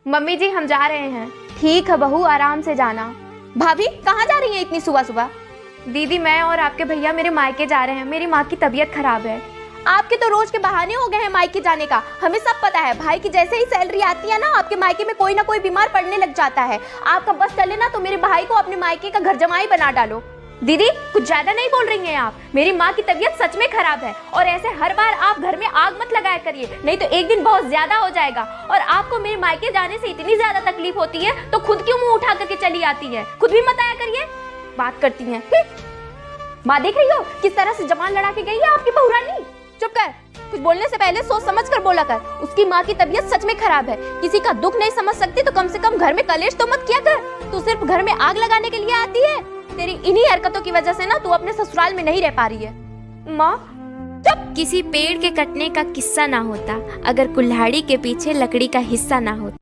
Mummy जी हम जा रहे हैं। ठीक है बहू, आराम से जाना। भाभी कहाँ जा रही हैं इतनी सुबह सुबह? दीदी मैं और आपके भैया मेरे मायके जा रहे हैं, मेरी माँ की तबीयत खराब है। आपके तो रोज के बहाने हो गए हैं मायके जाने का, हमें सब पता है। भाई की जैसे ही सैलरी आती है ना, आपके मायके में कोई ना कोई बीमार पड़ने लग जाता है। आपका बस चले ना तो मेरे भाई को अपने मायके का घर जमाई बना डालो। दीदी कुछ ज्यादा नहीं बोल रही हैं आप, मेरी माँ की तबीयत सच में खराब है और ऐसे हर बार आप घर में आग मत लगाया करिए, नहीं तो एक दिन बहुत ज्यादा हो जाएगा। और आपको मेरे मायके जाने से इतनी ज्यादा तकलीफ होती है तो खुद क्यों मुंह उठा करके चली आती है? खुद भी मत आया करिए, बात करती हैं। माँ देख रही हो किस तरह से जबान लड़ा के गई है आपकी बहू रानी। चुप कर, कुछ बोलने से पहले सोच समझ कर बोला कर। उसकी माँ की तबीयत सच में खराब है, किसी का दुख नहीं समझ सकती तो कम से कम घर में कलेश तो मत किया कर। तू सिर्फ घर में आग लगाने के लिए आती है। तेरी इन्हीं हरकतों की वजह से ना तू अपने ससुराल में नहीं रह पा रही है। माँ किसी पेड़ के कटने का किस्सा ना होता अगर कुल्हाड़ी के पीछे लकड़ी का हिस्सा ना होता।